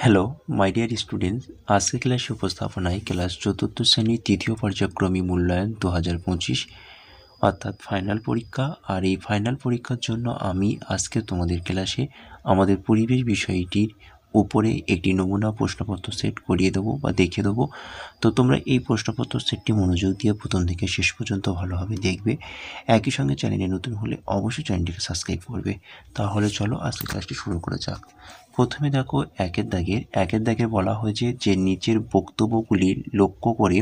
Hello my dear students, আজকে ক্লাসে উপস্থাপনায় ক্লাস চতুর্থ শ্রেণীর তৃতীয় পর্যায়ক্রমিক মূল্যায়ন 2025 অর্থাৎ ফাইনাল পরীক্ষা। আর এই ফাইনাল পরীক্ষার জন্য আমি আজকে তোমাদের ক্লাসে আমাদের পরিবেশ বিষয়টির উপরে একটি নমুনা প্রশ্নপত্র সেট করিয়ে দেবো বা দেখিয়ে দেবো। তো তোমরা এই প্রশ্নপত্র সেটটি মনোযোগ দিয়ে প্রথম থেকে শেষ পর্যন্ত ভালোভাবে দেখবে। একই সঙ্গে চ্যানেলে নতুন হলে অবশ্যই চ্যানেলটিকে সাবস্ক্রাইব করবে। তাহলে চলো আজকে ক্লাসটি শুরু করা যাক। প্রথমে দেখো একের দাগে বলা হয়েছে যে নিচের বক্তব্যগুলি লক্ষ্য করে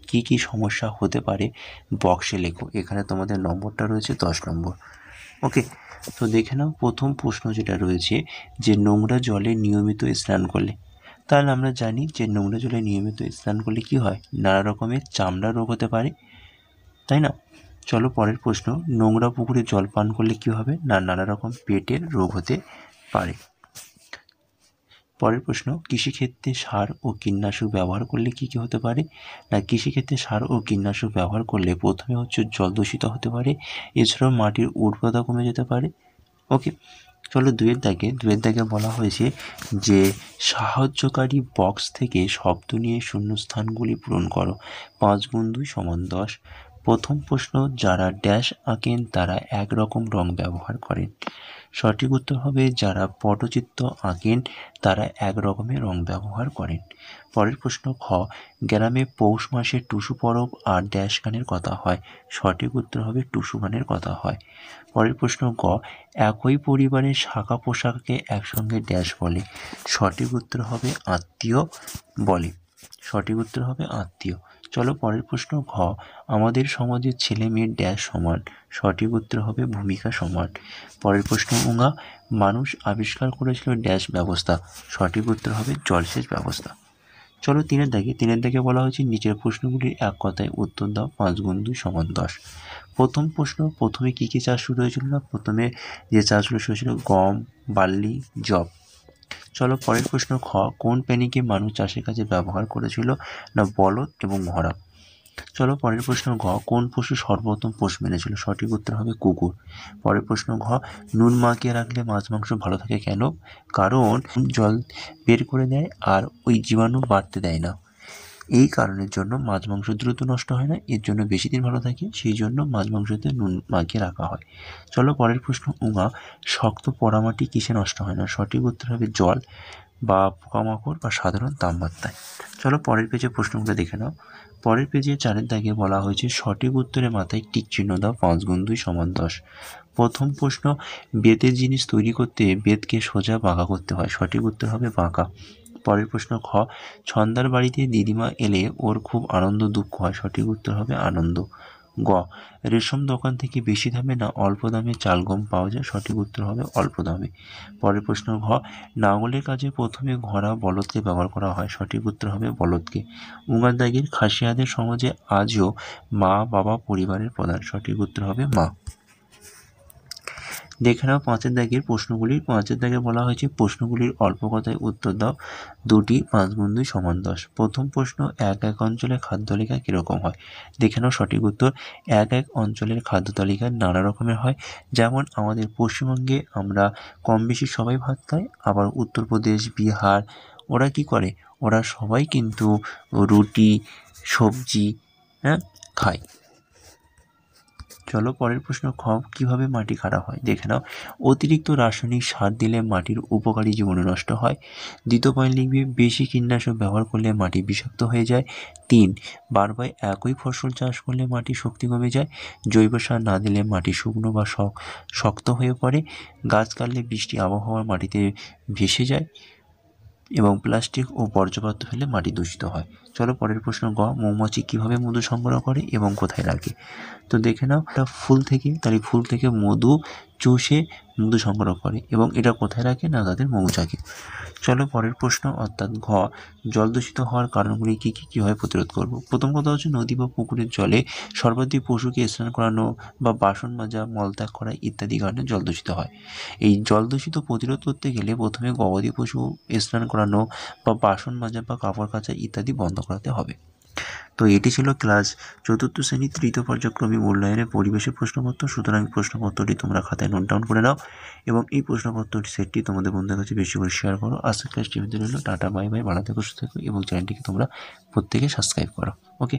কি কি সমস্যা হতে পারে বক্সে লেখো। এখানে তোমাদের নম্বরটা রয়েছে 10 নম্বর। ওকে, তো দেখে নাও প্রথম প্রশ্ন যেটা রয়েছে যে নোংরা জলে নিয়মিত স্নান করলে। তাহলে আমরা জানি যে নোংরা জলে নিয়মিত স্নান করলে কি হয়, নানা রকমের চামড়া রোগ হতে পারে, তাই না? চলো পরের প্রশ্ন, নোংরা পুকুরে জল পান করলে কি হবে না, নানা রকম পেটের রোগ হতে পারে। পরের প্রশ্ন, কৃষিক্ষেত্রে সার ও কীটনাশক ব্যবহার করলে কি কি হতে পারে না, কৃষিক্ষেত্রে সার ও কীটনাশক ব্যবহার করলে প্রথমে হচ্ছে জল দূষিত হতে পারে, এছাড়াও মাটির উর্বরতা কমে যেতে পারে। ওকে, চলো দুয়ের দাগে বলা হয়েছে যে সাহায্যকারী বক্স থেকে শব্দ নিয়ে শূন্যস্থানগুলি পূরণ করো। 5 গুণ 2 সমান 10। প্রথম প্রশ্ন, যারা ড্যাশ আঁকেন তারা একরকম রং ব্যবহার করেন। সঠিক উত্তর হবে যারা পটচিত্র আঁকেন তারা এক রকমের রং ব্যবহার করেন। পরের প্রশ্ন, খ, গ্রামে পৌষ মাসে টুসু পরব আর ড্যাশ গানের কথা হয়। সঠিক উত্তর হবে টুসু গানের কথা হয়। পরের প্রশ্ন, গ, একই পরিবারের শাখা পোশাককে একসঙ্গে ড্যাশ বলে। সঠিক উত্তর হবে আত্মীয় বলে। সঠিক উত্তর হবে আত্মীয়। চলো পরের প্রশ্ন, ঘ, আমাদের সমাজের ছেলে মেয়ের ড্যাশ সমান। সঠিক উত্তর হবে ভূমিকা সমান। পরের প্রশ্ন, উঙা, মানুষ আবিষ্কার করেছিল ড্যাশ ব্যবস্থা। সঠিক উত্তর হবে জলসেচ ব্যবস্থা। চলো তিনের দাগে বলা হয়েছে নিচের প্রশ্নগুলির এক কথায় উত্তর দাও। 5 গুণ 2 সমান 10। প্রথম প্রশ্ন, প্রথমে কী কী চাষ শুরু হয়েছিল না, প্রথমে যে চাষগুলো শুরু হয়েছিল গম, বার্লি, যব। চলো পরের প্রশ্ন, খ, কোন প্রাণীকে মানুষ চাষের কাজে ব্যবহার করেছিল না, বলদ এবং ঘোড়া। চলো পরের প্রশ্ন, ঘ, কোন পশু সর্বপ্রথম পোষ মেনেছিল। সঠিক উত্তর হবে কুকুর। পরের প্রশ্ন, ঘ, নুন মাখিয়ে রাখলে মাছ মাংস ভালো থাকে কেন, কারণ জল বের করে দেয় আর ওই জীবাণু বাড়তে দেয় না। এই কারণের জন্য মাছ মাংস দ্রুত নষ্ট হয় না, এর জন্য বেশি দিন ভালো থাকে, সেই জন্য মাছ মাংসতে নুন মাখিয়ে রাখা হয়। চলো পরের প্রশ্ন, উঙা, শক্ত পোড়ামাটি কিসে নষ্ট হয় না। সঠিক উত্তর হবে জল বা পোকামাকড় বা সাধারণ তাপমাত্রায়। চলো পরের পেজে প্রশ্নগুলো দেখে নাও। পরের পেজে 4 দাগে বলা হয়েছে সঠিক উত্তরের মাথায় টিক চিহ্ন দাও। 5 গুণ 2 সমান 10। প্রথম প্রশ্ন, বেতের জিনিস তৈরি করতে বেতকে সোজা বাঁকা করতে হয়। সঠিক উত্তর হবে বাঁকা। পরের প্রশ্ন, খ, ছন্দার বাড়িতে দিদিমা এলে ওর খুব আনন্দ দুঃখ হয়। সঠিক উত্তর হবে আনন্দ। গ, রেশম দোকান থেকে বেশি দামে না অল্প দামে চাল গম পাওয়া যায়। সঠিক উত্তর হবে অল্প দামে। পরের প্রশ্ন, ঘ, লাঙলের কাজে প্রথমে ঘোড়া বলদকে ব্যবহার করা হয়। সঠিক উত্তর হবে বলদকে। উঙার দাগের খাসিয়াদের সমাজে আজও মা বাবা পরিবারের প্রধান। সঠিক উত্তর হবে মা। দেখে নাও 5 দাগের প্রশ্নগুলি। 5 দাগে বলা হয়েছে প্রশ্নগুলির অল্প কথায় উত্তর দাও। 2টি 5 গুণ 2 সমান 10। প্রথম প্রশ্ন, এক এক অঞ্চলে খাদ্য তালিকা কীরকম হয়। দেখে নাও সঠিক উত্তর, এক এক অঞ্চলের খাদ্য তালিকা নানা রকমের হয়। যেমন আমাদের পশ্চিমবঙ্গে আমরা কম বেশি সবাই ভাত খাই, আবার উত্তরপ্রদেশ, বিহার ওরা কি করে, ওরা সবাই কিন্তু রুটি, সবজি খায়। চলো পরের প্রশ্ন, খ, কিভাবে মাটি খারাপ হয়। দেখে নাও, অতিরিক্ত রাসায়নিক সার দিলে মাটির উপকারী জীবাণু নষ্ট হয়। দ্বিতীয় পয়েন্ট লিখবে, বেশি কীটনাশক ব্যবহার করলে মাটি বিষাক্ত হয়ে যায়। 3, বারবার একই ফসল চাষ করলে মাটির শক্তি কমে যায়। জৈব সার না দিলে মাটি শুকনো বা শক্ত হয়ে পড়ে। গাছ কাটলে বৃষ্টি আবহাওয়া মাটিতে ভেসে যায় এবং প্লাস্টিক ও বর্জ্যপদার্থ ফেলে মাটি দূষিত হয়। চলো পরের প্রশ্ন, গ, মৌমাছি কীভাবে মধু সংগ্রহ করে এবং কোথায় রাখে। তো দেখে নাও, এটা ফুল থেকে মধু চুষে মধু সংগ্রহ করে এবং এটা কোথায় রাখে না তাদের মৌচাকে। চলো পরের প্রশ্ন অর্থাৎ ঘ, জল দূষিত হওয়ার কারণগুলি কী কী, কীভাবে প্রতিরোধ করব। প্রথম কথা হচ্ছে নদী বা পুকুরের জলে সর্বাধিক পশুকে স্নান করানো বা বাসন মাজা, মলত্যাগ করা ইত্যাদি কারণে জল দূষিত হয়। এই জল দূষিত প্রতিরোধ করতে গেলে প্রথমে গবাদি পশু স্নান করানো বা বাসন মাজা বা কাপড় কাচা ইত্যাদি বন্ধ করাতে হবে। তো এটি ছিল ক্লাস চতুর্থ শ্রেণীর তৃতীয় পর্যায়ক্রমিক মূল্যায়নের পরিবেশের প্রশ্নপত্র। সুতরাং প্রশ্নপত্রটি তোমরা খাতায় নোট ডাউন করে নাও এবং এই প্রশ্নপত্রটি সেটটি তোমাদের বন্ধুদের কাছে বেশি করে শেয়ার করো। আজকের ক্লাসটি রইল। টাটা, বাই বাই, ভালো থেকো, সুস্থ থেকো এবং চ্যানেলটিকে তোমরা প্রত্যেকে সাবস্ক্রাইব করো। ওকে।